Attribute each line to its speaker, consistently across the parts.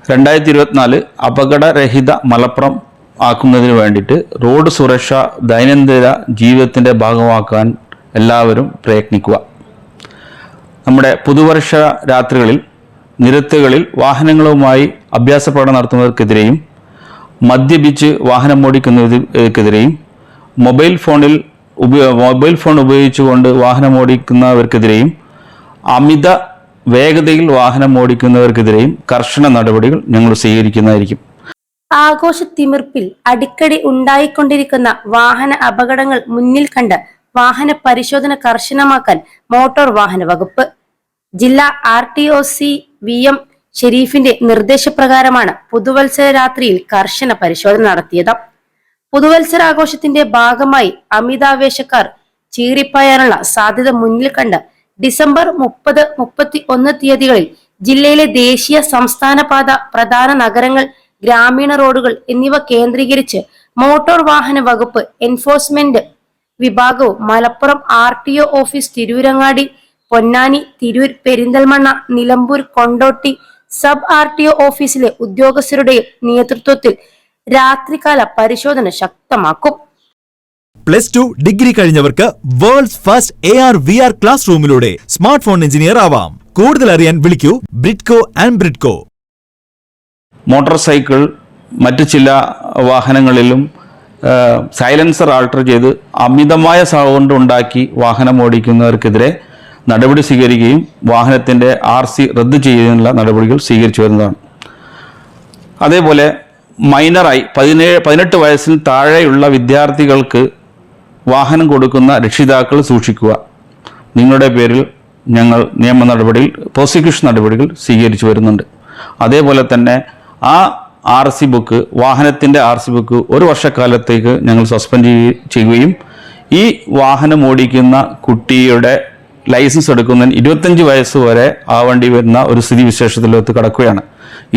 Speaker 1: 2024 അപകടരഹിത മലപ്പുറം ആക്കുന്നതിന് വേണ്ടിയിട്ട് റോഡ് സുരക്ഷ ദൈനംദിന ജീവിതത്തിൻ്റെ ഭാഗമാക്കാൻ എല്ലാവരും പ്രയത്നിക്കുക. നമ്മുടെ പുതുവർഷ രാത്രികളിൽ നിരത്തുകളിൽ വാഹനങ്ങളുമായി അഭ്യാസ പഠനം നടത്തുന്നവർക്കെതിരെയും മദ്യപിച്ച് വാഹനം ഓടിക്കുന്നവർക്കെതിരെയും മൊബൈൽ ഫോൺ ഉപയോഗിച്ചുകൊണ്ട് വാഹനം ഓടിക്കുന്നവർക്കെതിരെയും അമിത വേഗതയിൽ വാഹനം ഓടിക്കുന്നവർക്കെതിരെയും കർശന നടപടികൾ ഞങ്ങൾ സ്വീകരിക്കുന്നതായിരിക്കും.
Speaker 2: ആഘോഷത്തിമിർപ്പിൽ അടിക്കടി ഉണ്ടായിക്കൊണ്ടിരിക്കുന്ന വാഹന അപകടങ്ങൾ മുന്നിൽ കണ്ട് വാഹന പരിശോധന കർശനമാക്കാൻ മോട്ടോർ വാഹന വകുപ്പ് ജില്ലാ RTOC VM ഷെരീഫിന്റെ നിർദ്ദേശപ്രകാരമാണ് പുതുവത്സര രാത്രിയിൽ കർശന പരിശോധന നടത്തിയത്. പുതുവത്സരാഘോഷത്തിന്റെ ഭാഗമായി അമിതാവേശക്കാർ ചീറിപ്പായാനുള്ള സാധ്യത മുന്നിൽ കണ്ട് ഡിസംബർ 30, 31 തീയതികളിൽ ജില്ലയിലെ ദേശീയ സംസ്ഥാന പാത, പ്രധാന നഗരങ്ങൾ, ഗ്രാമീണ റോഡുകൾ എന്നിവ കേന്ദ്രീകരിച്ച് മോട്ടോർ വാഹന വകുപ്പ് എൻഫോഴ്സ്മെന്റ് വിഭാഗവും Malappuram RTO office Tirurangadi, Ponnani, Tirur, Perinthalmanna, Nilambur, Kondotty sub RTO ഓഫീസിലെ ഉദ്യോഗസ്ഥരുടെയും നേതൃത്വത്തിൽ രാത്രികാല പരിശോധന ശക്തമാക്കും.
Speaker 3: +2 ഡിഗ്രി കഴിഞ്ഞവർക്ക് വേൾഡ്സ് ഫസ്റ്റ് AR/VR ക്ലാസ് റൂമിലൂടെ സ്മാർട്ട് ഫോൺ എഞ്ചിനീയർ ആവാം. കൂടുതൽ അറിയാൻ വിളിക്കൂ Bridco and Bridco.
Speaker 1: Motor cycle മറ്റു ചില വാഹനങ്ങളിലും സൈലൻസർ ആൾട്ടർ ചെയ്ത് അമിതമായ സൗണ്ട് ഉണ്ടാക്കി വാഹനം ഓടിക്കുന്നവർക്കെതിരെ നടപടി സ്വീകരിക്കുകയും വാഹനത്തിൻ്റെ RC റദ്ദ് ചെയ്യുന്നതിനുള്ള നടപടികൾ സ്വീകരിച്ചു വരുന്നതാണ്. അതേപോലെ മൈനറായി 18 വയസ്സിന് താഴെയുള്ള വിദ്യാർത്ഥികൾക്ക് വാഹനം കൊടുക്കുന്ന രക്ഷിതാക്കൾ സൂക്ഷിക്കുക. നിങ്ങളുടെ പേരിൽ ഞങ്ങൾ നിയമ നടപടികൾ, പ്രോസിക്യൂഷൻ നടപടികൾ സ്വീകരിച്ചു വരുന്നുണ്ട്. അതേപോലെ തന്നെ ആ RC ബുക്ക്, വാഹനത്തിൻ്റെ RC ബുക്ക് 1 വർഷക്കാലത്തേക്ക് ഞങ്ങൾ സസ്പെൻഡ് ചെയ്യുകയും ഈ വാഹനം ഓടിക്കുന്ന കുട്ടിയുടെ ലൈസൻസ് എടുക്കുന്നതിന് 25 വയസ്സ് വരെ ആവേണ്ടി വരുന്ന ഒരു സ്ഥിതിവിശേഷത്തിലേക്ക് കടക്കുകയാണ്.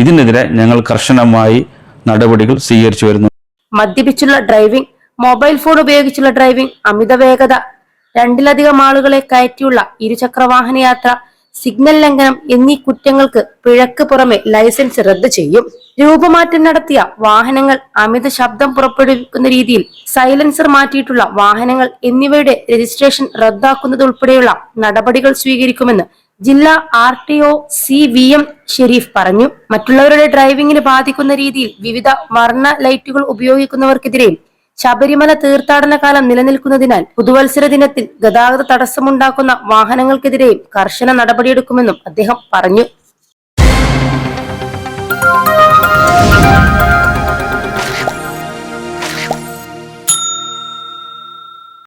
Speaker 1: ഇതിനെതിരെ ഞങ്ങൾ കർശനമായി നടപടികൾ സ്വീകരിച്ചു വരുന്നു.
Speaker 2: മദ്യപിച്ചുള്ള ഡ്രൈവിംഗ്, മൊബൈൽ ഫോൺ ഉപയോഗിച്ചുള്ള ഡ്രൈവിംഗ്, അമിത വേഗത, 2-ലധികം ആളുകളെ കയറ്റിയുള്ള ഇരുചക്ര വാഹന യാത്ര, സിഗ്നൽ ലംഘനം എന്നീ കുറ്റങ്ങൾക്ക് പിഴക്ക് പുറമെ ലൈസൻസ് റദ്ദ് ചെയ്യും. രൂപമാറ്റം നടത്തിയ വാഹനങ്ങൾ, അമിത ശബ്ദം പുറപ്പെടുവിക്കുന്ന രീതിയിൽ സൈലൻസർ മാറ്റിയിട്ടുള്ള വാഹനങ്ങൾ എന്നിവയുടെ രജിസ്ട്രേഷൻ റദ്ദാക്കുന്നതുൾപ്പെടെയുള്ള നടപടികൾ സ്വീകരിക്കുമെന്ന് ജില്ലാ RTOC VM ഷെരീഫ് പറഞ്ഞു. മറ്റുള്ളവരുടെ ഡ്രൈവിംഗിന് ബാധിക്കുന്ന രീതിയിൽ വിവിധ വർണ്ണ ലൈറ്റുകൾ ഉപയോഗിക്കുന്നവർക്കെതിരെയും ശബരിമല തീർത്ഥാടന കാലം നിലനിൽക്കുന്നതിനാൽ പുതുവത്സര ദിനത്തിൽ ഗതാഗത തടസ്സമുണ്ടാക്കുന്ന വാഹനങ്ങൾക്കെതിരെയും കർശന നടപടിയെടുക്കുമെന്നും അദ്ദേഹം പറഞ്ഞു.